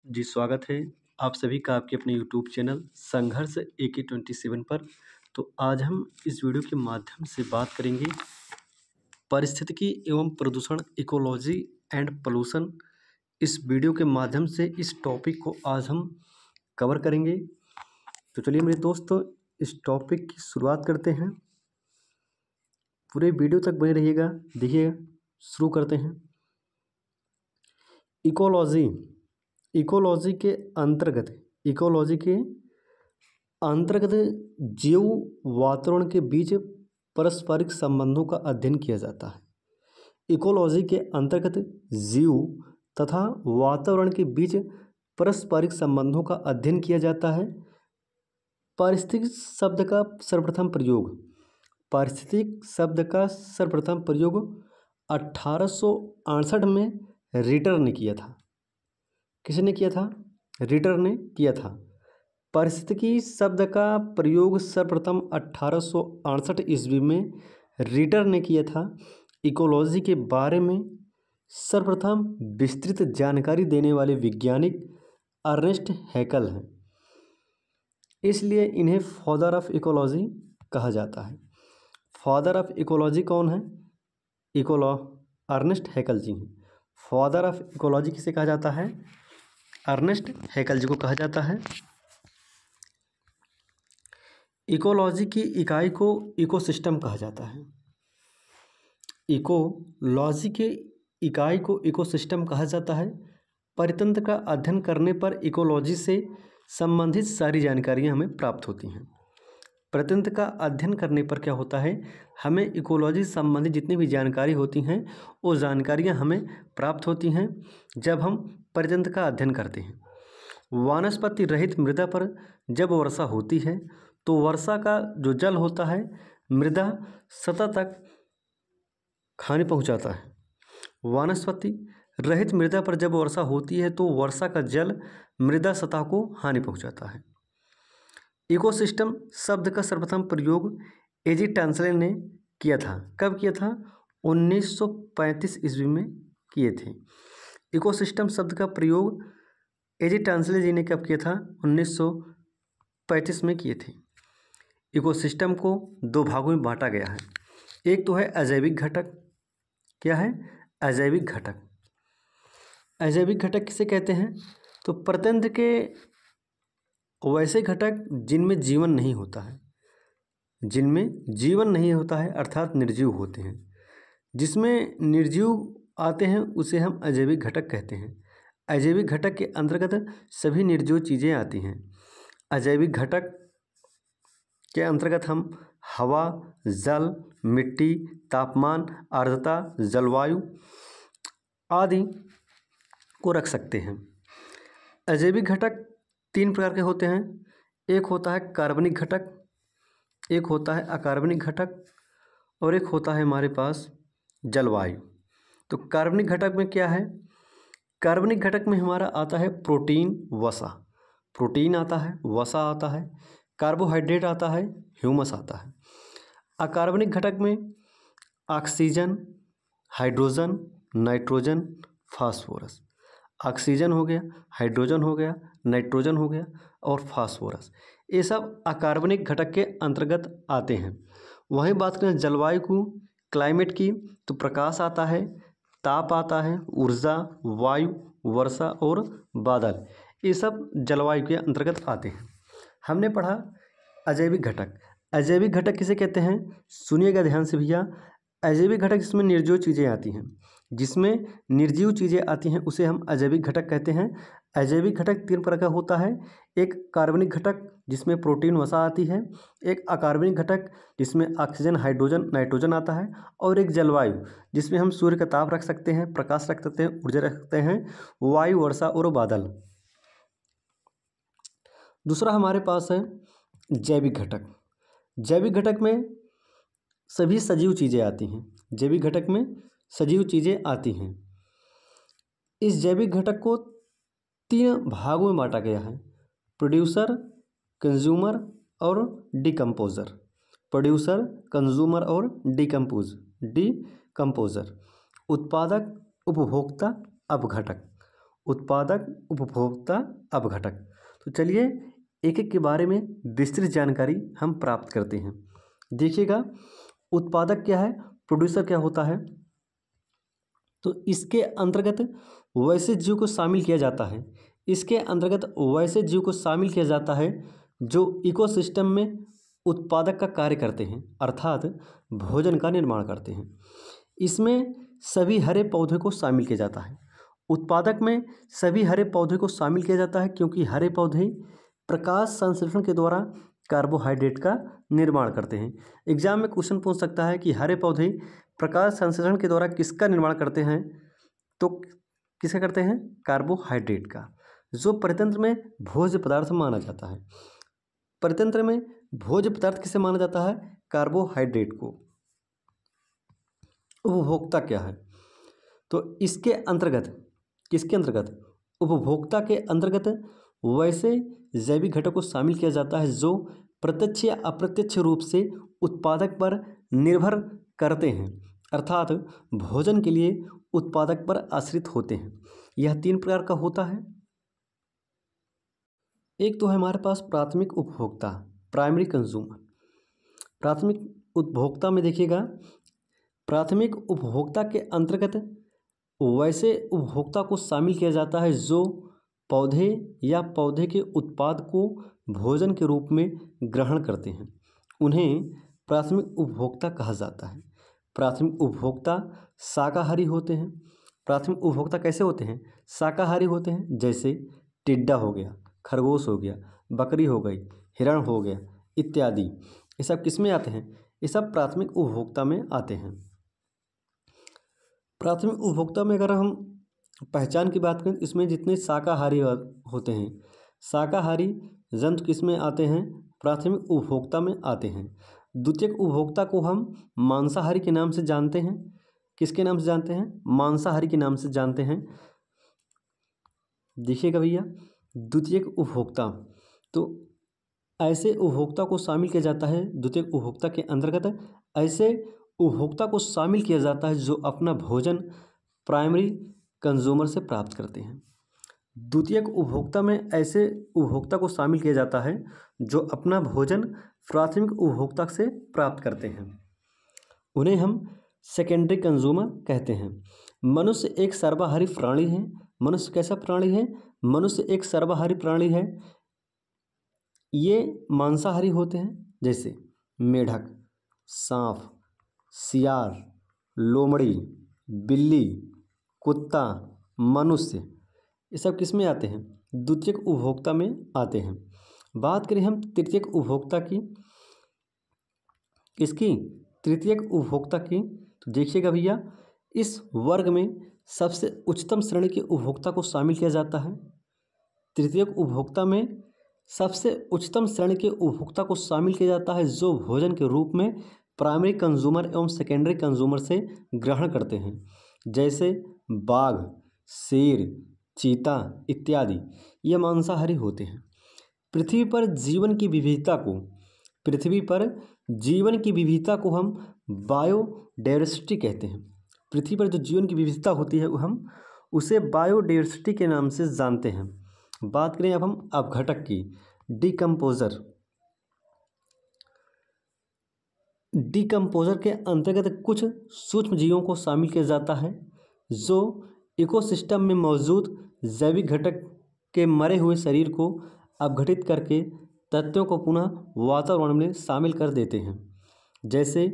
जी, स्वागत है आप सभी का आपके अपने यूट्यूब चैनल संघर्ष AK27 पर। तो आज हम इस वीडियो के माध्यम से बात करेंगे पारिस्थितिकी एवं प्रदूषण, इकोलॉजी एंड पोल्यूशन। इस वीडियो के माध्यम से इस टॉपिक को आज हम कवर करेंगे। तो चलिए मेरे दोस्तों, इस टॉपिक की शुरुआत करते हैं। पूरे वीडियो तक बने रहिएगा, देखिएगा। शुरू करते हैं। इकोलॉजी के अंतर्गत जीव वातावरण के बीच पारस्परिक संबंधों का अध्ययन किया जाता है। इकोलॉजी के अंतर्गत जीव तथा वातावरण के बीच पारस्परिक संबंधों का अध्ययन किया जाता है। पारिस्थितिक शब्द का सर्वप्रथम प्रयोग 1868 में रिटर ने किया था। किसने किया था? रिटर ने किया था। पारिस्थितिकी शब्द का प्रयोग सर्वप्रथम 1868 ईस्वी में रिटर ने किया था। इकोलॉजी के बारे में सर्वप्रथम विस्तृत जानकारी देने वाले वैज्ञानिक अर्नेस्ट हैकल हैं, इसलिए इन्हें फादर ऑफ इकोलॉजी कहा जाता है। फादर ऑफ इकोलॉजी कौन है? अर्नेस्ट हैकल जी हैं। फादर ऑफ इकोलॉजी किसे कहा जाता है? अर्नेस्ट हैकल जी को कहा जाता है। इकोलॉजी की इकाई को इकोसिस्टम कहा जाता है। इकोलॉजी के इकाई को इकोसिस्टम कहा जाता है। परितंत्र का अध्ययन करने पर इकोलॉजी से संबंधित सारी जानकारियां हमें प्राप्त होती हैं। परितंत्र का अध्ययन करने पर क्या होता है, हमें इकोलॉजी संबंधी जितनी भी जानकारी होती हैं वो जानकारियां हमें प्राप्त होती हैं जब हम परितंत्र का अध्ययन करते हैं। वनस्पति रहित मृदा पर जब वर्षा होती है तो वर्षा का जो जल होता है मृदा सतह तक हानि पहुंचाता है। वनस्पति रहित मृदा पर जब वर्षा होती है तो वर्षा का जल मृदा सतह को हानि पहुंचाता है। इकोसिस्टम शब्द का सर्वप्रथम प्रयोग एजी टैंसले ने किया था। कब किया था? 1935 ईस्वी में किए थे। इकोसिस्टम शब्द का प्रयोग एजी टैंसले जी ने कब किया था? 1935 में किए थे। इकोसिस्टम को दो भागों में बांटा गया है। एक तो है अजैविक घटक। क्या है? अजैविक घटक। अजैविक घटक किसे कहते हैं? तो प्रतंत्र के वैसे घटक जिनमें जीवन नहीं होता है, अर्थात निर्जीव होते हैं। जिसमें निर्जीव आते हैं उसे हम अजैविक घटक कहते हैं। अजैविक घटक के अंतर्गत सभी निर्जीव चीज़ें आती हैं। अजैविक घटक के अंतर्गत हम हवा, जल, मिट्टी, तापमान, आर्द्रता, जलवायु आदि को रख सकते हैं। अजैविक घटक तीन प्रकार के होते हैं। एक होता है कार्बनिक घटक, एक होता है अकार्बनिक घटक और एक होता है हमारे पास जलवायु। तो कार्बनिक घटक में क्या है? कार्बनिक घटक में हमारा आता है प्रोटीन, वसा। प्रोटीन आता है, वसा आता है, कार्बोहाइड्रेट आता है, ह्यूमस आता है। अकार्बनिक घटक में oxygen, hydrogen, nitrogen, phosphorus. Oxygen हो गया, हाइड्रोजन हो गया, नाइट्रोजन हो गया और फास्फोरस, ये सब अकार्बनिक घटक के अंतर्गत आते हैं। वहीं बात करें जलवायु को, क्लाइमेट की, तो प्रकाश आता है, ताप आता है, ऊर्जा, वायु, वर्षा और बादल, ये सब जलवायु के अंतर्गत आते हैं। हमने पढ़ा अजैविक घटक। अजैविक घटक किसे कहते हैं? सुनिएगा ध्यान से भैया। अजैविक घटक जिसमें निर्जीव चीज़ें आती हैं उसे हम अजैविक घटक कहते हैं। अजैविक घटक तीन प्रकार का होता है। एक कार्बनिक घटक जिसमें प्रोटीन, वसा आती है, एक अकार्बनिक घटक जिसमें ऑक्सीजन, हाइड्रोजन, नाइट्रोजन आता है और एक जलवायु जिसमें हम सूर्य का ताप रख सकते हैं, प्रकाश रख सकते हैं, ऊर्जा रख सकते हैं, वायु, वर्षा और बादल। दूसरा हमारे पास है जैविक घटक। जैविक घटक में सभी सजीव चीज़ें आती हैं। जैविक घटक में सजीव चीज़ें आती हैं। इस जैविक घटक को तीन भागों में बांटा गया है: प्रोड्यूसर, कंज्यूमर और डिकम्पोजर। प्रोड्यूसर, कंज्यूमर और डिकम्पोजर। उत्पादक, उपभोक्ता, अपघटक। उत्पादक, उपभोक्ता, अपघटक। तो चलिए एक एक के बारे में विस्तृत जानकारी हम प्राप्त करते हैं। देखिएगा, उत्पादक क्या है, प्रोड्यूसर क्या होता है। तो इसके अंतर्गत वैसे जीव को शामिल किया जाता है। इसके अंतर्गत वैसे जीव को शामिल किया जाता है जो इकोसिस्टम में उत्पादक का कार्य करते हैं, अर्थात भोजन का निर्माण करते हैं। इसमें सभी हरे पौधे को शामिल किया जाता है। उत्पादक में सभी हरे पौधे को शामिल किया जाता है क्योंकि हरे पौधे प्रकाश संश्लेषण के द्वारा कार्बोहाइड्रेट का निर्माण करते हैं। एग्जाम में क्वेश्चन पूछ सकता है कि हरे पौधे प्रकाश संश्लेषण के द्वारा किसका निर्माण करते हैं, तो किसका करते हैं, कार्बोहाइड्रेट का, जो परितंत्र में भोज्य पदार्थ माना जाता है। परितंत्र में भोज्य पदार्थ किसे माना जाता है, कार्बोहाइड्रेट को। उपभोक्ता क्या है, तो इसके अंतर्गत, किसके अंतर्गत, उपभोक्ता के अंतर्गत वैसे जैविक घटक को शामिल किया जाता है जो प्रत्यक्ष या अप्रत्यक्ष रूप से उत्पादक पर निर्भर करते हैं, अर्थात भोजन के लिए उत्पादक पर आश्रित होते हैं। यह 3 प्रकार का होता है। एक तो है हमारे पास प्राथमिक उपभोक्ता, प्राइमरी कंज्यूमर। प्राथमिक उपभोक्ता में देखिएगा, प्राथमिक उपभोक्ता के अंतर्गत वैसे उपभोक्ता को शामिल किया जाता है जो पौधे या पौधे के उत्पाद को भोजन के रूप में ग्रहण करते हैं। उन्हें प्राथमिक उपभोक्ता कहा जाता है। प्राथमिक उपभोक्ता शाकाहारी होते हैं। प्राथमिक उपभोक्ता कैसे होते हैं, शाकाहारी होते हैं, जैसे टिड्डा हो गया, खरगोश हो गया, बकरी हो गई, हिरण हो गया इत्यादि। ये सब किस में आते हैं, ये सब प्राथमिक उपभोक्ता में आते हैं। प्राथमिक उपभोक्ता में अगर हम पहचान की बात करें, इसमें जितने शाकाहारी होते हैं, शाकाहारी जंतु किस में आते हैं, प्राथमिक उपभोक्ता में आते हैं। द्वितीयक उपभोक्ता को हम मांसाहारी के नाम से जानते हैं। किसके नाम से जानते हैं, मांसाहारी के नाम से जानते हैं। देखिएगा भैया, द्वितीयक उपभोक्ता, तो ऐसे उपभोक्ता को शामिल किया जाता है द्वितीयक उपभोक्ता के अंतर्गत। ऐसे उपभोक्ता को शामिल किया जाता है जो अपना भोजन प्राइमरी कंज्यूमर से प्राप्त करते हैं। द्वितीयक उपभोक्ता में ऐसे उपभोक्ता को शामिल किया जाता है जो अपना भोजन प्राथमिक उपभोक्ता से प्राप्त करते हैं। उन्हें हम सेकेंडरी कंज्यूमर कहते हैं। मनुष्य एक सर्वाहारी प्राणी है। मनुष्य कैसा प्राणी है, मनुष्य एक सर्वाहारी प्राणी है। ये मांसाहारी होते हैं, जैसे मेढक, सांप, सियार, लोमड़ी, बिल्ली, कुत्ता, मनुष्य, ये सब किस में आते हैं, द्वितीयक उपभोक्ता में आते हैं। बात करें हम तृतीयक उपभोक्ता की, किसकी, तृतीयक उपभोक्ता की, तो देखिएगा भैया, इस वर्ग में सबसे उच्चतम श्रेणी के उपभोक्ता को शामिल किया जाता है। तृतीयक उपभोक्ता में सबसे उच्चतम श्रेणी के उपभोक्ता को शामिल किया जाता है जो भोजन के रूप में प्राइमरी कंज्यूमर एवं सेकेंडरी कंज्यूमर से ग्रहण करते हैं, जैसे बाघ, शेर, चीता इत्यादि। ये मांसाहारी होते हैं। पृथ्वी पर जीवन की विविधता को, पृथ्वी पर जीवन की विविधता को हम बायोडायवर्सिटी कहते हैं। पृथ्वी पर जो जीवन की विविधता होती है हम उसे बायोडायवर्सिटी के नाम से जानते हैं। बात करें अब हम अपघटक की, डिकम्पोजर। डिकम्पोजर के अंतर्गत कुछ सूक्ष्म जीवों को शामिल किया जाता है जो इकोसिस्टम में मौजूद जैविक घटक के मरे हुए शरीर को अपघटित करके तत्वों को पुनः वातावरण में शामिल कर देते हैं, जैसे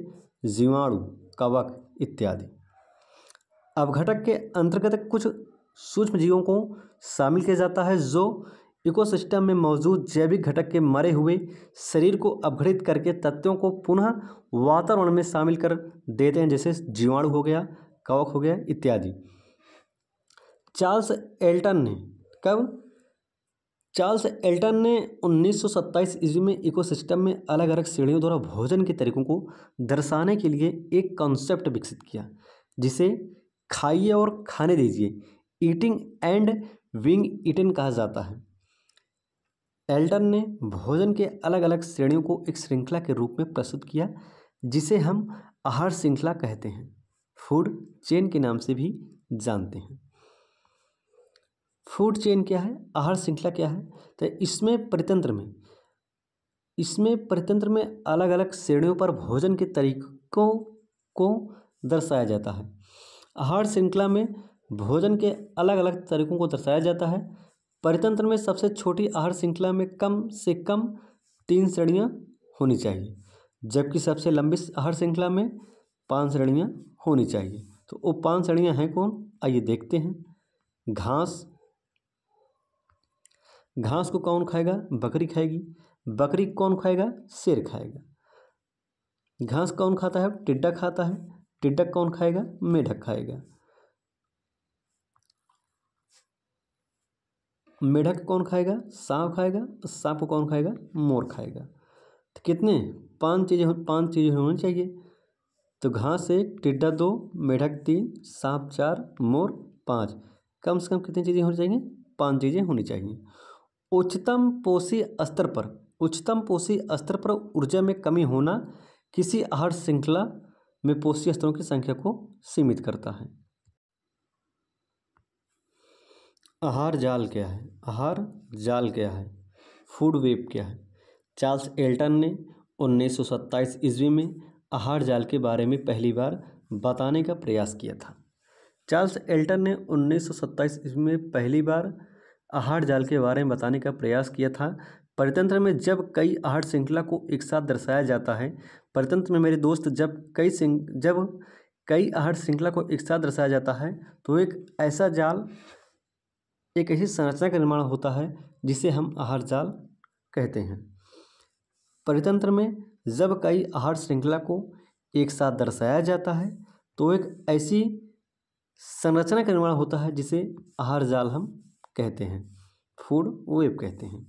जीवाणु, कवक इत्यादि। अपघटक के अंतर्गत कुछ सूक्ष्म जीवों को शामिल किया जाता है जो इकोसिस्टम में मौजूद जैविक घटक के मरे हुए शरीर को अपघटित करके तत्वों को पुनः वातावरण में शामिल कर देते हैं, जैसे जीवाणु हो गया, कवक हो गया इत्यादि। चार्ल्स एल्टन ने, कब, चार्ल्स एल्टन ने 1927 ईस्वी में इकोसिस्टम में अलग अलग श्रेणियों द्वारा भोजन के तरीकों को दर्शाने के लिए एक कॉन्सेप्ट विकसित किया जिसे खाइए और खाने दीजिए, ईटिंग एंड बीइंग ईटन कहा जाता है। एल्टन ने भोजन के अलग अलग श्रेणियों को एक श्रृंखला के रूप में प्रस्तुत किया जिसे हम आहार श्रृंखला कहते हैं, फूड चेन के नाम से भी जानते हैं। फूड चेन क्या है, आहार श्रृंखला क्या है, तो इसमें परितंत्र में अलग अलग श्रेणियों पर भोजन के तरीकों को दर्शाया जाता है। आहार श्रृंखला में भोजन के अलग अलग तरीकों को दर्शाया जाता है। परितंत्र में सबसे छोटी आहार श्रृंखला में कम से कम 3 श्रेणियाँ होनी चाहिए, जबकि सबसे लंबी आहार श्रृंखला में 5 श्रेणियाँ होनी चाहिए। तो वो 5 श्रेणियाँ हैं कौन, आइए देखते हैं। घास को कौन खाएगा, बकरी खाएगी। बकरी कौन खाएगा, शेर खाएगा। घास कौन खाता है, टिड्डा खाता है। टिड्डा कौन खाएगा, मेढक खाएगा। मेढक कौन खाएगा, सांप खाएगा। सांप को कौन खाएगा, मोर खाएगा। तो कितने, 5 चीज़ें होनी चाहिए। तो घास 1, टिड्डा 2, मेढक 3, सांप 4, मोर 5। कम से कम कितनी चीज़ें होनी चाहिए, 5 चीज़ें होनी चाहिए। उच्चतम पोषी स्तर पर ऊर्जा में कमी होना किसी आहार श्रृंखला में पोषी स्तरों की संख्या को सीमित करता है। आहार जाल क्या है, फूड वेब क्या है। चार्ल्स एल्टन ने 1927 ईस्वी में आहार जाल के बारे में पहली बार बताने का प्रयास किया था। चार्ल्स एल्टन ने 1927 ईस्वी में पहली बार आहार जाल के बारे में बताने का प्रयास किया था। परितंत्र में जब कई आहार श्रृंखला को एक साथ दर्शाया जाता है, परितंत्र में मेरे दोस्त जब कई आहार श्रृंखला को एक साथ दर्शाया जाता है तो एक ऐसी संरचना का निर्माण होता है जिसे हम आहार जाल कहते हैं। परितंत्र में जब कई आहार श्रृंखला को एक साथ दर्शाया जाता है तो एक ऐसी संरचना का निर्माण होता है जिसे आहार जाल हम कहते हैं, फूड वेब कहते हैं।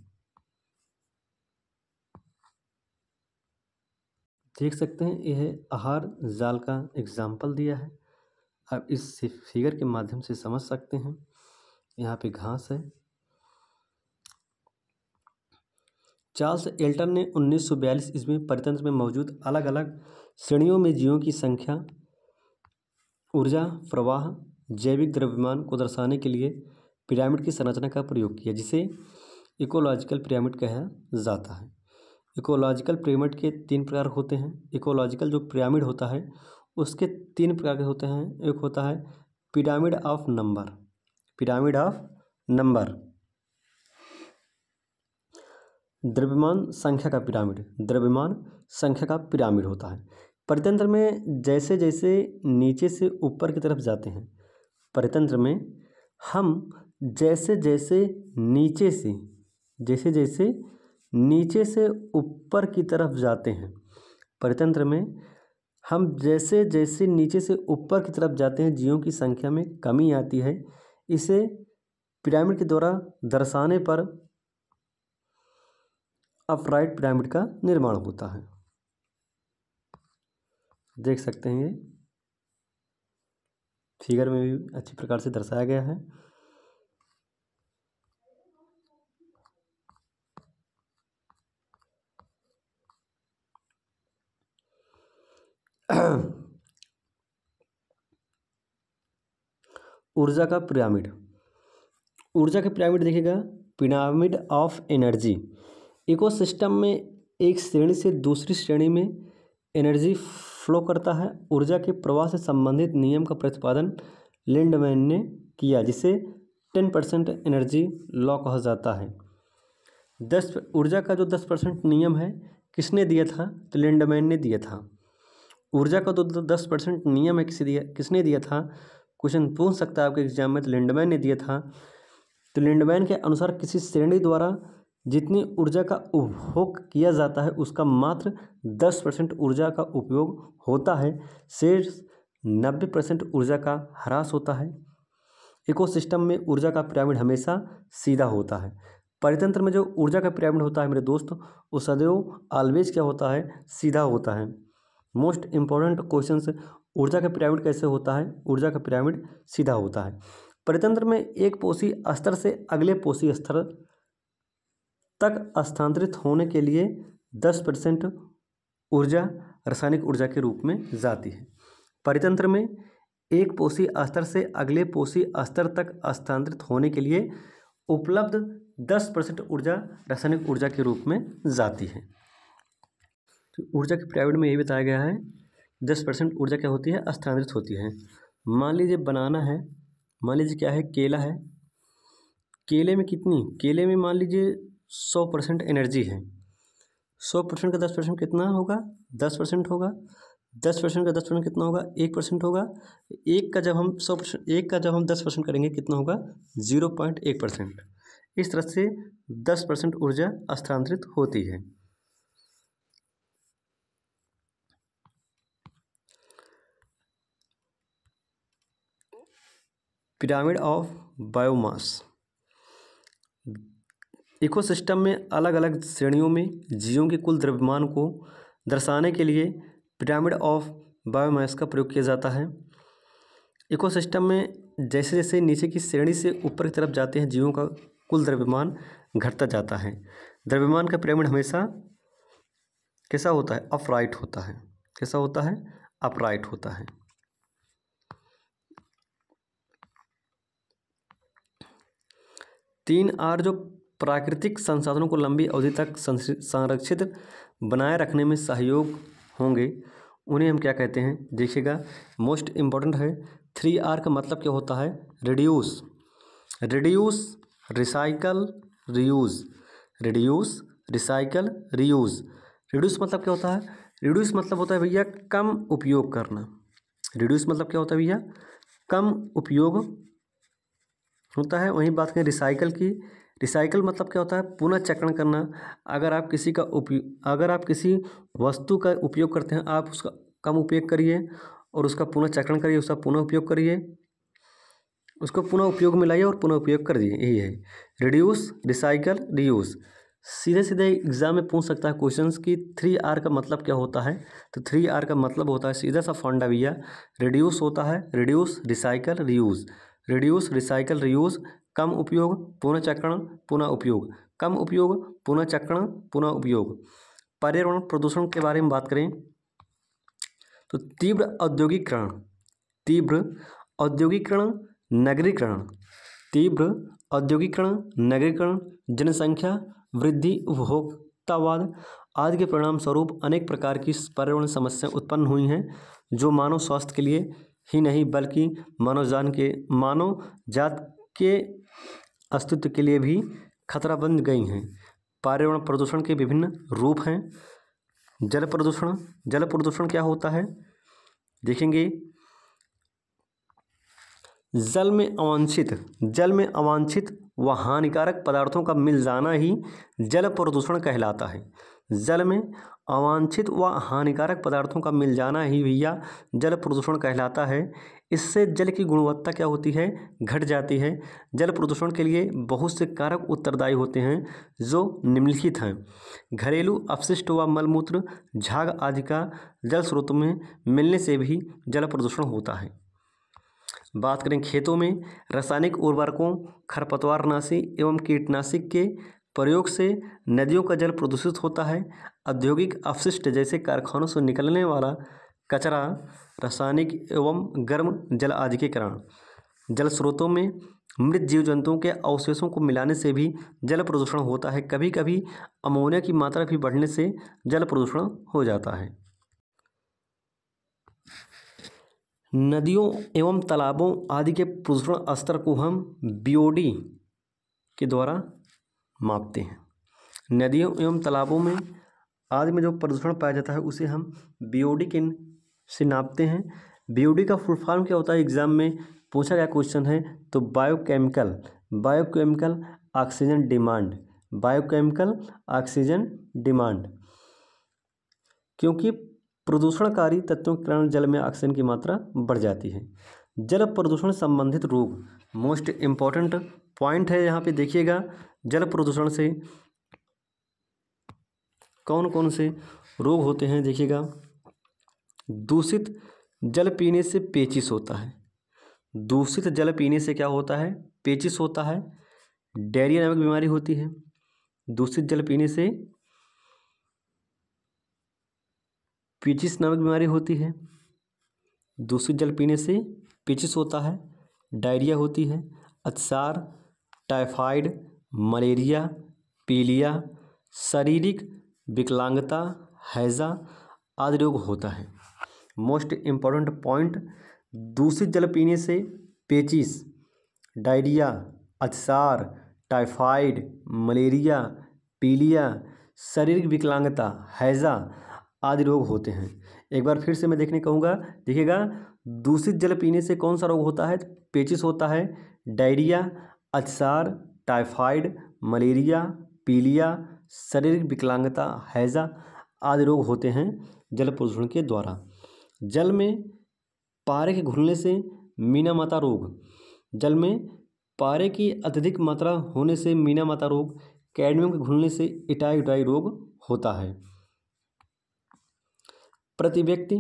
देख सकते हैं यह आहार जाल का एग्जाम्पल दिया है, आप इस फिगर के माध्यम से समझ सकते हैं। यहाँ पे घास है। चार्ल्स एल्टन ने 1942 ईस्वी में परितंत्र में मौजूद अलग अलग श्रेणियों में जीवों की संख्या, ऊर्जा प्रवाह, जैविक द्रव्यमान को दर्शाने के लिए पिरामिड की संरचना का प्रयोग किया, जिसे इकोलॉजिकल पिरामिड कहा जाता है। इकोलॉजिकल पिरामिड के 3 प्रकार होते हैं। इकोलॉजिकल जो पिरामिड होता है उसके 3 प्रकार के होते हैं। एक होता है पिरामिड ऑफ नंबर, द्रव्यमान संख्या का पिरामिड होता है। परितंत्र में जैसे जैसे नीचे से ऊपर की तरफ जाते हैं, परितंत्र में हम जैसे जैसे नीचे से ऊपर की तरफ जाते हैं, परितंत्र में हम जैसे जैसे नीचे से ऊपर की तरफ जाते हैं जीवों की संख्या में कमी आती है। इसे पिरामिड के द्वारा दर्शाने पर अपराइट पिरामिड का निर्माण होता है। देख सकते हैं ये फिगर में भी अच्छी प्रकार से दर्शाया गया है। ऊर्जा का पिरामिड देखिएगा, पिरामिड ऑफ एनर्जी। इकोसिस्टम में एक श्रेणी से दूसरी श्रेणी में एनर्जी फ्लो करता है। ऊर्जा के प्रवाह से संबंधित नियम का प्रतिपादन लिंडमैन ने किया, जिसे 10% एनर्जी लॉ कहा जाता है। ऊर्जा का जो 10% नियम है किसने दिया था, तो लिंडमैन ने दिया था। ऊर्जा का तो 10% नियम है किसने दिया था, क्वेश्चन पूछ सकता है आपके एग्जाम में, तो लिंडमैन ने दिया था। तो लिंडमैन के अनुसार किसी श्रेणी द्वारा जितनी ऊर्जा का उपभोग किया जाता है उसका मात्र 10% ऊर्जा का उपयोग होता है, शेष 90% ऊर्जा का ह्रास होता है। इकोसिस्टम में ऊर्जा का पिरामिड हमेशा सीधा होता है। परितंत्र में जो ऊर्जा का पिरामिड होता है मेरे दोस्त, वो सदैव ऑलवेज क्या होता है, सीधा होता है। मोस्ट इम्पॉर्टेंट क्वेश्चंस, ऊर्जा का पिरामिड कैसे होता है, ऊर्जा का पिरामिड सीधा होता है। परितंत्र में एक पोषी स्तर से अगले पोषी स्तर तक स्थानांतरित होने के लिए 10% ऊर्जा रासायनिक ऊर्जा के रूप में जाती है। परितंत्र में एक पोषी स्तर से अगले पोषी स्तर तक स्थानांतरित होने के लिए उपलब्ध 10% ऊर्जा रासायनिक ऊर्जा के रूप में जाती है। तो ऊर्जा के पिरामिड में यही बताया गया है 10% ऊर्जा क्या होती है, स्थानांतरित होती है। मान लीजिए बनाना है, मान लीजिए क्या है, केला है। केले में कितनी, केले में मान लीजिए 100% एनर्जी है। 100% का 10% कितना होगा, 10% होगा। 10% का 10% कितना होगा, 1% होगा। एक का जब हम 100%, एक का जब हम 10% करेंगे कितना होगा, 0.1%। इस तरह से 10% ऊर्जा स्थानांतरित होती है। Pyramid of biomass. इकोसिस्टम में अलग अलग श्रेणियों में जीवों के कुल द्रव्यमान को दर्शाने के लिए पिरामिड ऑफ बायोमास का प्रयोग किया जाता है। इकोसिस्टम में जैसे जैसे नीचे की श्रेणी से ऊपर की तरफ जाते हैं जीवों का कुल द्रव्यमान घटता जाता है। द्रव्यमान का पिरामिड हमेशा कैसा होता है, अपराइट होता है। कैसा होता है, अपराइट होता है। तीन आर जो प्राकृतिक संसाधनों को लंबी अवधि तक संरक्षित बनाए रखने में सहयोग होंगे, उन्हें हम क्या कहते हैं, देखिएगा मोस्ट इम्पॉर्टेंट है। 3R का मतलब क्या होता है, reduce, reduce, recycle, reuse. Reduce, recycle, reuse. Reduce मतलब क्या होता है, रिड्यूस मतलब होता है भैया कम उपयोग करना। रिड्यूस मतलब क्या होता है भैया, कम उपयोग होता है। वहीं बात करें रिसाइकल की, रिसाइकल मतलब क्या होता है, पुनः चक्रण करना। अगर आप किसी वस्तु का उपयोग करते हैं, आप उसका कम उपयोग करिए और उसका पुनः चक्रण करिए, उसका पुनः उपयोग करिए, उसको पुनः उपयोग में लाइए और पुनः उपयोग कर दिए। यही है रिड्यूस, रिसाइकल, रीयूज़। सीधे सीधे एग्जाम में पूछ सकता है क्वेश्चंस की 3R का मतलब क्या होता है। तो 3R का मतलब होता है सीधा सा फंडा भैया, रिड्यूस होता है, reduce, recycle, reuse. Reduce, recycle, reuse. कम उपयोग, पुनः चक्रण, पुनः उपयोग। कम उपयोग, पुनः चक्रण, पुनः उपयोग। पर्यावरण प्रदूषण के बारे में बात करें तो तीव्र औद्योगिकरण, तीव्र औद्योगिकरण, नगरीकरण, तीव्र औद्योगिकरण, नगरीकरण, जनसंख्या वृद्धि, उपभोक्तावाद आदि के परिणाम स्वरूप अनेक प्रकार की पर्यावरण समस्याएं उत्पन्न हुई हैं, जो मानव स्वास्थ्य के लिए ही नहीं बल्कि मानव जात के अस्तित्व के लिए भी खतरा बन गई हैं। पर्यावरण प्रदूषण के विभिन्न रूप हैं। जल प्रदूषण, जल प्रदूषण क्या होता है, देखेंगे जल में अवांछित व हानिकारक पदार्थों का मिल जाना ही जल प्रदूषण कहलाता है। जल में अवांछित व हानिकारक पदार्थों का मिल जाना ही भैया जल प्रदूषण कहलाता है। इससे जल की गुणवत्ता क्या होती है, घट जाती है। जल प्रदूषण के लिए बहुत से कारक उत्तरदायी होते हैं जो निम्नलिखित हैं। घरेलू अपशिष्ट व मलमूत्र, झाग आदि का जल स्रोतों में मिलने से भी जल प्रदूषण होता है। बात करें खेतों में रासायनिक उर्वरकों, खरपतवारनाशी एवं कीटनाशक के प्रयोग से नदियों का जल प्रदूषित होता है। औद्योगिक अपशिष्ट जैसे कारखानों से निकलने वाला कचरा, रासायनिक एवं गर्म जल आदि के कारण जल स्रोतों में मृत जीव जंतुओं के अवशेषों को मिलाने से भी जल प्रदूषण होता है। कभी कभी अमोनिया की मात्रा भी बढ़ने से जल प्रदूषण हो जाता है। नदियों एवं तालाबों आदि के प्रदूषण स्तर को हम BOD के द्वारा मापते हैं। नदियों एवं तालाबों में आदि में जो प्रदूषण पाया जाता है उसे हम BOD के से नापते हैं। BOD का फुल फॉर्म क्या होता है, एग्जाम में पूछा गया क्वेश्चन है। तो biochemical oxygen demand, biochemical oxygen demand. क्योंकि प्रदूषणकारी तत्वों के कारण जल में ऑक्सीजन की मात्रा बढ़ जाती है। जल प्रदूषण संबंधित रोग, मोस्ट इम्पॉर्टेंट पॉइंट है यहाँ पे देखिएगा। जल प्रदूषण से कौन कौन से रोग होते हैं देखिएगा। दूषित जल पीने से पेचिश होता है। दूषित जल पीने से क्या होता है, पेचिश होता है। डायरिया नामक बीमारी होती है। दूषित जल पीने से पेचिश नामक बीमारी होती है। दूषित जल पीने से पेचिस होता है, डायरिया होती है, अतिसार, टाइफाइड, मलेरिया, पीलिया, शारीरिक विकलांगता, हैज़ा आदि रोग होता है। मोस्ट इम्पॉर्टेंट पॉइंट, दूषित जल पीने से पेचिस, डायरिया, अतिसार, टाइफाइड, मलेरिया, पीलिया, शारीरिक विकलांगता, हैज़ा आदि रोग होते हैं। एक बार फिर से मैं देखने कहूँगा, देखिएगा, दूषित जल पीने से कौन सा रोग होता है? पेचिस होता है, डायरिया, अतिसार, टाइफाइड, मलेरिया, पीलिया, शारीरिक विकलांगता, हैज़ा आदि रोग होते हैं जल प्रदूषण के द्वारा। जल में पारे के घुलने से मीनामाता रोग, जल में पारे की अत्यधिक मात्रा होने से मीनामाता रोग, कैडमियम के घुलने से इटाई रोग होता है। प्रति व्यक्ति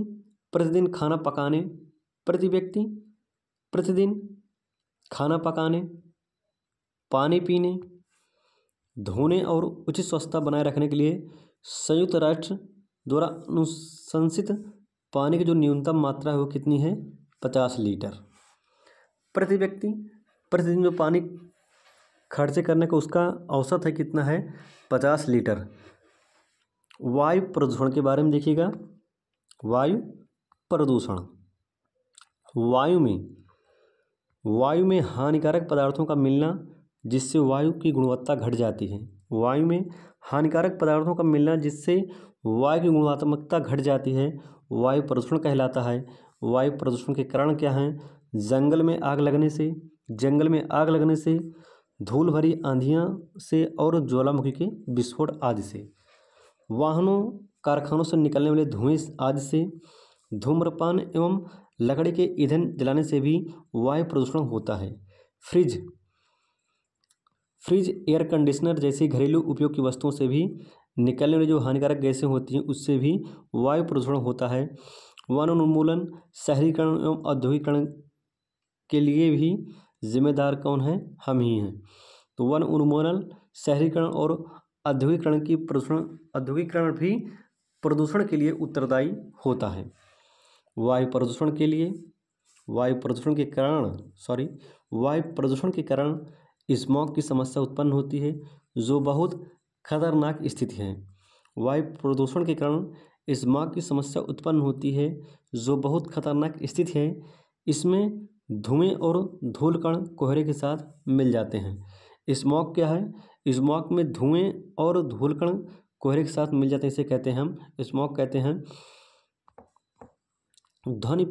प्रतिदिन खाना पकाने, प्रति व्यक्ति प्रतिदिन खाना पकाने, पानी पीने, धोने और उचित स्वच्छता बनाए रखने के लिए संयुक्त राष्ट्र द्वारा अनुशंसित पानी की जो न्यूनतम मात्रा है वो कितनी है? 50 लीटर। प्रति व्यक्ति प्रतिदिन जो पानी खर्च करने का उसका औसत है कितना है? 50 लीटर। वायु प्रदूषण के बारे में देखिएगा। वायु प्रदूषण, वायु में हानिकारक पदार्थों का मिलना जिससे वायु की गुणवत्ता घट जाती है। वायु में हानिकारक पदार्थों का मिलना जिससे वायु की गुणवत्ता घट जाती है, वायु प्रदूषण कहलाता है। वायु प्रदूषण के कारण क्या हैं? जंगल में आग लगने से, धूल भरी आंधियाँ से और ज्वालामुखी के विस्फोट आदि से, वाहनों कारखानों से निकलने वाले धुएं आदि से, धूम्रपान एवं लकड़ी के ईंधन जलाने से भी वायु प्रदूषण होता है। फ्रिज, एयर कंडीशनर जैसी घरेलू उपयोग की वस्तुओं से भी निकलने वाली जो हानिकारक गैसें होती हैं उससे भी वायु प्रदूषण होता है। वन उन्मूलन, शहरीकरण एवं औद्योगिकरण के लिए भी जिम्मेदार कौन है? हम ही हैं। तो वन उन्मूलन, शहरीकरण और औद्योगिकरण भी प्रदूषण के लिए उत्तरदायी होता है। वायु प्रदूषण के कारण स्मॉग की समस्या उत्पन्न होती है जो बहुत खतरनाक स्थिति है। वायु प्रदूषण के कारण स्मॉग की समस्या उत्पन्न होती है जो बहुत खतरनाक स्थिति है। इसमें धुएं और धूल कण कोहरे के साथ मिल जाते हैं। स्मॉग क्या है? स्मॉग में धुएं और धूल कण कोहरे के साथ मिल जाते हैं, इसे कहते हैं हम स्मॉग कहते हैं। ध्वनि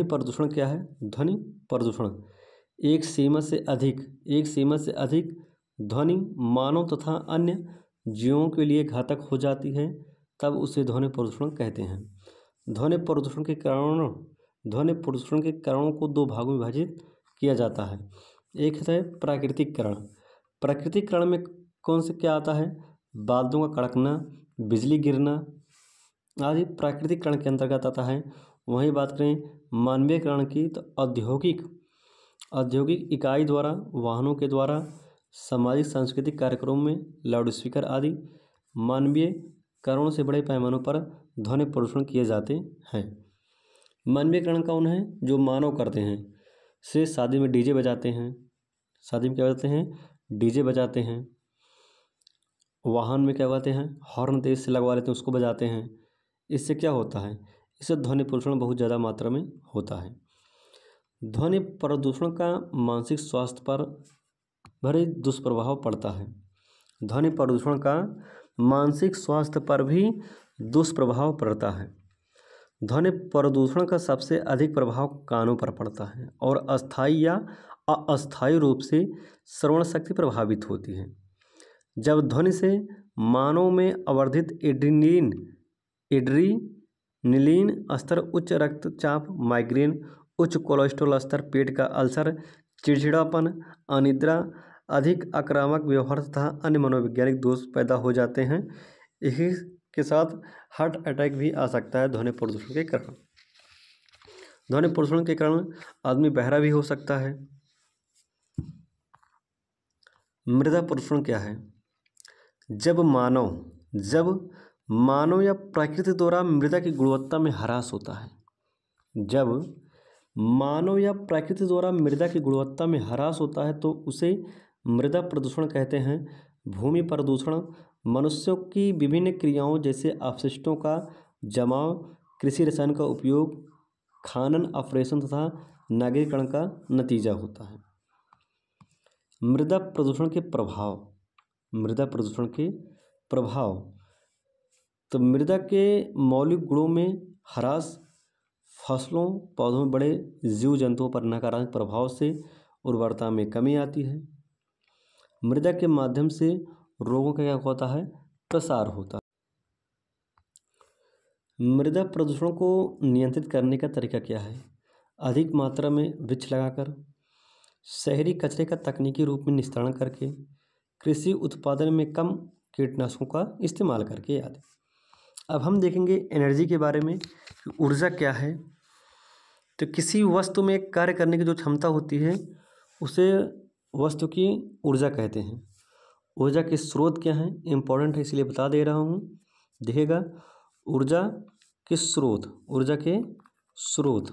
प्रदूषण क्या है? ध्वनि प्रदूषण एक सीमा से अधिक ध्वनि मानव तथा अन्य जीवों के लिए घातक हो जाती है, तब उसे ध्वनि प्रदूषण कहते हैं। ध्वनि प्रदूषण के कारणों को दो भागों में विभाजित किया जाता है। एक है प्राकृतिक कारण में कौन से क्या आता है? बादलों का कड़कना, बिजली गिरना आदि प्राकृतिक कारण के अंतर्गत आता है। वहीं बात करें मानवीय कारण की तो औद्योगिक इकाई द्वारा, वाहनों के द्वारा, सामाजिक सांस्कृतिक कार्यक्रमों में लाउडस्पीकर आदि मानवीय कारणों से बड़े पैमानों पर ध्वनि प्रदूषण किए जाते हैं। मानवीय कारण कौन है? जो मानव करते हैं। से शादी में डीजे बजाते हैं, डीजे बजाते हैं। वाहन में क्या बजाते हैं? हॉर्न तेज से लगवा लेते हैं, उसको बजाते हैं। इससे क्या होता है? इससे ध्वनि प्रदूषण बहुत ज़्यादा मात्रा में होता है। ध्वनि प्रदूषण का मानसिक स्वास्थ्य पर बड़े दुष्प्रभाव पड़ता है। ध्वनि प्रदूषण का मानसिक स्वास्थ्य पर भी दुष्प्रभाव पड़ता है। ध्वनि प्रदूषण का सबसे अधिक प्रभाव कानों पर पड़ता है और अस्थायी या अस्थायी रूप से श्रवण शक्ति प्रभावित होती है। जब ध्वनि से मानव में अवर्धित एड्रीनलिन स्तर, उच्च रक्तचाप, माइग्रेन, उच्च कोलेस्ट्रॉल स्तर, पेट का अल्सर, चिड़चिड़ापन, अनिद्रा, अधिक आक्रामक व्यवहार तथा अन्य मनोवैज्ञानिक दोष पैदा हो जाते हैं। इसी के साथ हार्ट अटैक भी आ सकता है ध्वनि प्रदूषण के कारण। ध्वनि प्रदूषण के कारण आदमी बहरा भी हो सकता है। मृदा प्रदूषण क्या है? जब मानव या प्रकृति द्वारा मृदा की गुणवत्ता में ह्रास होता है। जब मानव या प्रकृति द्वारा मृदा की गुणवत्ता में ह्रास होता है तो उसे मृदा प्रदूषण कहते हैं। भूमि प्रदूषण मनुष्यों की विभिन्न क्रियाओं जैसे अपशिष्टों का जमाव, कृषि रसायन का उपयोग, खनन, अपरेषण तथा नगरीकरण का नतीजा होता है। मृदा प्रदूषण के प्रभाव, मृदा प्रदूषण के प्रभाव तो मृदा के मौलिक गुणों में ह्रास, फसलों पौधों में बड़े जीव जंतुओं पर नकारात्मक प्रभाव से उर्वरता में कमी आती है। मृदा के माध्यम से रोगों का क्या होता है, प्रसार होता है। मृदा प्रदूषण को नियंत्रित करने का तरीका क्या है? अधिक मात्रा में वृक्ष लगाकर, शहरी कचरे का तकनीकी रूप में निस्तारण करके, कृषि उत्पादन में कम कीटनाशकों का इस्तेमाल करके आदि। अब हम देखेंगे एनर्जी के बारे में कि ऊर्जा क्या है। तो किसी वस्तु में कार्य करने की जो क्षमता होती है उसे वस्तु की ऊर्जा कहते हैं। ऊर्जा के स्रोत क्या हैं, इम्पोर्टेंट है इसलिए बता दे रहा हूँ। देखिएगा, ऊर्जा के स्रोत, ऊर्जा के स्रोत,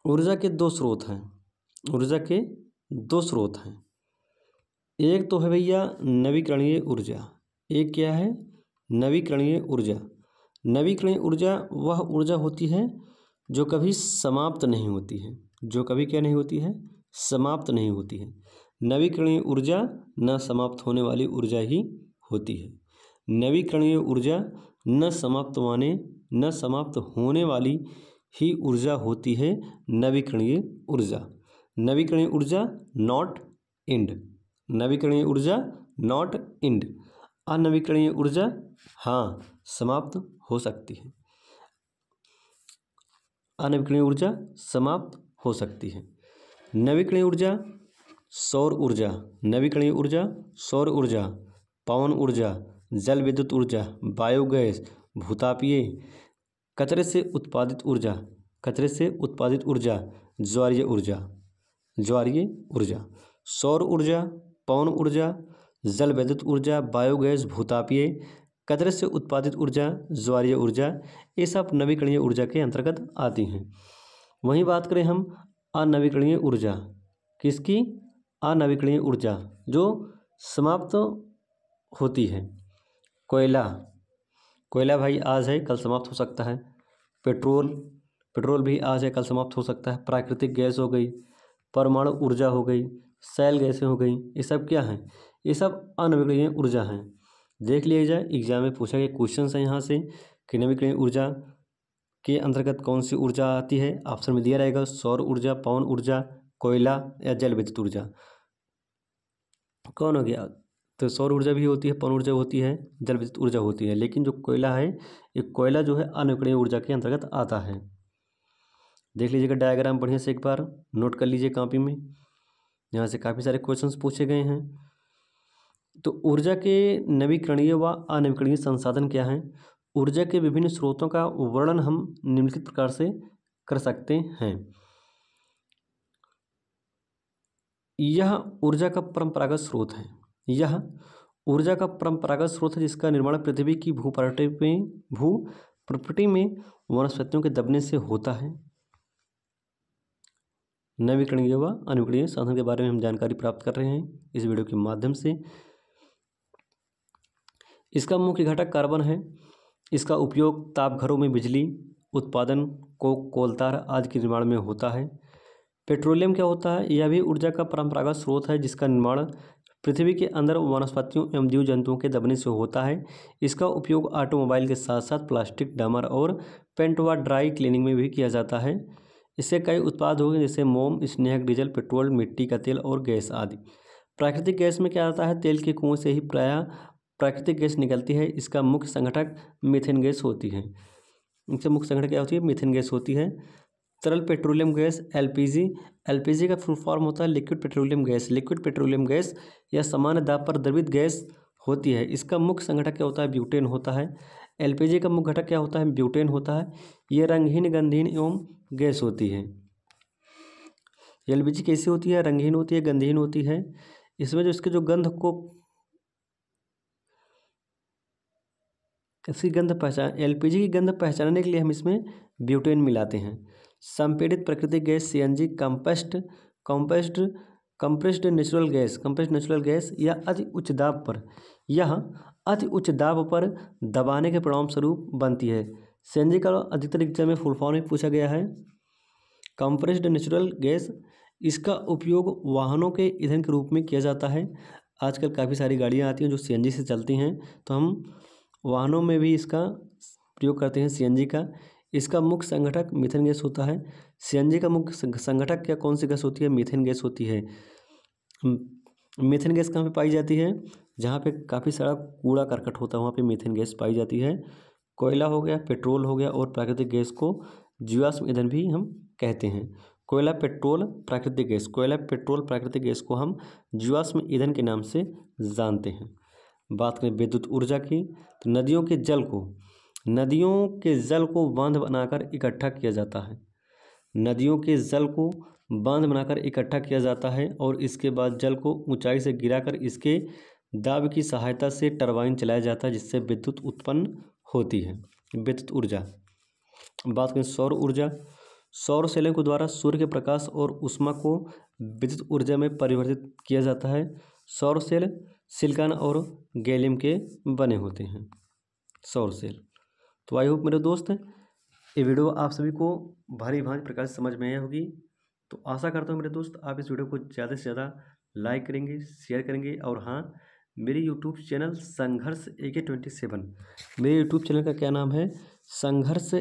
ऊर्जा के दो स्रोत हैं, ऊर्जा के दो स्रोत हैं। एक तो है भैया नवीकरणीय ऊर्जा, एक क्या है, नवीकरणीय ऊर्जा। नवीकरणीय ऊर्जा वह ऊर्जा होती है जो कभी समाप्त नहीं होती है, जो कभी क्या नहीं होती है, समाप्त नहीं होती है। नवीकरणीय ऊर्जा न समाप्त होने वाली ऊर्जा ही होती है। नवीकरणीय ऊर्जा न समाप्त होने वाली ही ऊर्जा होती है नवीकरणीय ऊर्जा। नवीकरणीय ऊर्जा नॉट एंड, नवीकरणीय ऊर्जा नॉट एंड। अनवीकरणीय ऊर्जा हाँ समाप्त हो सकती है, अनवीकरणीय ऊर्जा समाप्त हो सकती है। नवीकरणीय ऊर्जा सौर ऊर्जा, नवीकरणीय ऊर्जा सौर ऊर्जा, पवन ऊर्जा, जल विद्युत ऊर्जा, बायोगैस, भूतापीय, कचरे से उत्पादित ऊर्जा, कचरे से उत्पादित ऊर्जा, ज्वारीय ऊर्जा, ज्वारीय ऊर्जा। सौर ऊर्जा, पवन ऊर्जा, जल विद्युत ऊर्जा, बायोगैस, भूतापीय, कचरे से उत्पादित ऊर्जा, ज्वारीय ऊर्जा, ये सब नवीकरणीय ऊर्जा के अंतर्गत आती हैं। वहीं बात करें हम अनवीकरणीय ऊर्जा, किसकी? अनवीकरणीय ऊर्जा जो समाप्त होती है। कोयला, कोयला भाई आज है कल समाप्त हो सकता है। पेट्रोल, पेट्रोल भी आज है कल समाप्त हो सकता है। प्राकृतिक गैस हो गई, परमाणु ऊर्जा हो गई, शैल गैसें हो गई, ये सब क्या हैं? ये सब अनवीकरणीय ऊर्जा हैं। देख लिया जाए, एग्जाम में पूछा गया क्वेश्चन है यहाँ से कि नवीकरणीय ऊर्जा के अंतर्गत कौन सी ऊर्जा आती है। ऑप्शन में दिया रहेगा सौर ऊर्जा, पवन ऊर्जा, कोयला या जल विद्युत ऊर्जा। कौन हो गया? तो सौर ऊर्जा भी होती है, पवन ऊर्जा होती है, जल विद्युत ऊर्जा होती है, लेकिन जो कोयला है, ये कोयला जो है अनवीकरणीय ऊर्जा के अंतर्गत आता है। देख लीजिएगा डायग्राम बढ़िया से, एक बार नोट कर लीजिए कॉपी में, यहाँ से काफ़ी सारे क्वेश्चंस पूछे गए हैं। तो ऊर्जा के नवीकरणीय व अनवीकरणीय संसाधन क्या हैं? ऊर्जा के विभिन्न स्रोतों का वर्णन हम निम्नलिखित प्रकार से कर सकते हैं। यह ऊर्जा का परंपरागत स्रोत है, यह ऊर्जा का परंपरागत स्रोत है जिसका निर्माण पृथ्वी की भूप्रकृति में वनस्पतियों के दबने से होता है। नवीकरणीय व अनवीकरणीय साधन के बारे में हम जानकारी प्राप्त कर रहे हैं इस वीडियो के माध्यम से। इसका मुख्य घटक कार्बन है। इसका उपयोग तापघरों में बिजली उत्पादन, कोलतार आदि के निर्माण में होता है। पेट्रोलियम क्या होता है? यह भी ऊर्जा का परंपरागत स्रोत है जिसका निर्माण पृथ्वी के अंदर वनस्पतियों एवं जीव जंतुओं के दबने से होता है। इसका उपयोग ऑटोमोबाइल के साथ साथ प्लास्टिक, डामर और पेंट व ड्राई क्लीनिंग में भी किया जाता है। इससे कई उत्पाद हो गए जैसे मोम, स्नेहक, डीजल, पेट्रोल, मिट्टी का तेल और गैस आदि। प्राकृतिक गैस में क्या आता है? तेल के कुओं से ही प्रायः प्राकृतिक गैस निकलती है। इसका मुख्य संघटक मीथेन गैस होती है। इसका मुख्य संघटक क्या होती है? मीथेन गैस होती है। तरल पेट्रोलियम गैस एलपीजी, एलपीजी का फुल फॉर्म होता है liquid petroleum gas. Liquid petroleum gas यह सामान्य दाब पर द्रवित गैस होती है। इसका मुख्य संघटक क्या होता है? ब्यूटेन होता है। एलपीजी का मुख्य घटक क्या होता है? ब्यूटेन होता है। यह रंगहीन, गंधहीन एवं गैस होती है। एलपीजी कैसी होती है? रंगहीन होती है, गंधहीन होती है। इसमें जो इसके जो गंध को इसकी गंध पहचान एलपीजी की गंध पहचानने के लिए हम इसमें ब्यूटेन मिलाते हैं। संपीड़ित प्राकृतिक gas CNG compressed natural gas या अति उच्च दाब पर दबाने के परिणाम स्वरूप बनती है। सीएनजी का अधिकतर एग्जाम में फुल फॉर्म में पूछा गया है। कंप्रेस्ड नेचुरल गैस, इसका उपयोग वाहनों के ईंधन के रूप में किया जाता है। आजकल काफ़ी सारी गाड़ियाँ आती हैं जो सीएनजी से चलती हैं, तो हम वाहनों में भी इसका प्रयोग करते हैं सीएनजी का। इसका मुख्य संघटक मीथेन गैस होता है। सीएनजी का मुख्य संघटक क्या कौन सी गैस होती है? मीथेन गैस होती है। मीथेन गैस कहाँ पे पाई जाती है? जहाँ पे काफ़ी सारा कूड़ा करकट होता है वहाँ पे मीथेन गैस पाई जाती है। कोयला हो गया, पेट्रोल हो गया और प्राकृतिक गैस को जीवाश्म ईंधन भी हम कहते हैं। कोयला, पेट्रोल, प्राकृतिक गैस को हम जीवाश्म ईंधन के नाम से जानते हैं। बात करें विद्युत ऊर्जा की, तो नदियों के जल को बांध बनाकर इकट्ठा किया जाता है और इसके बाद जल को ऊंचाई से गिराकर इसके दाब की सहायता से टरबाइन चलाया जाता है, जिससे विद्युत उत्पन्न होती है। विद्युत ऊर्जा। बात करें सौर ऊर्जा, सौर सेलों के द्वारा सूर्य के प्रकाश और ऊष्मा को विद्युत ऊर्जा में परिवर्तित किया जाता है। सौर सेल सिलिकॉन और गैलियम के बने होते हैं सौर सेल। तो आई होप मेरे दोस्त ये वीडियो आप सभी को भारी प्रकार से समझ में आई होगी। तो आशा करता हूँ मेरे दोस्त आप इस वीडियो को ज़्यादा से ज़्यादा लाइक करेंगे, शेयर करेंगे और हाँ, मेरे यूट्यूब चैनल संघर्ष AK27, मेरे यूट्यूब चैनल का क्या नाम है? संघर्ष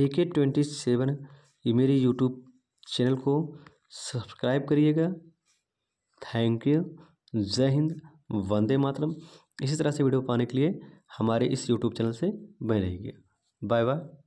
AK27, ये मेरे यूट्यूब चैनल को सब्सक्राइब करिएगा। Thank you. जय हिंद, वंदे मातरम। इसी तरह से वीडियो पाने के लिए हमारे इस यूट्यूब चैनल से बने रहिए। Bye bye.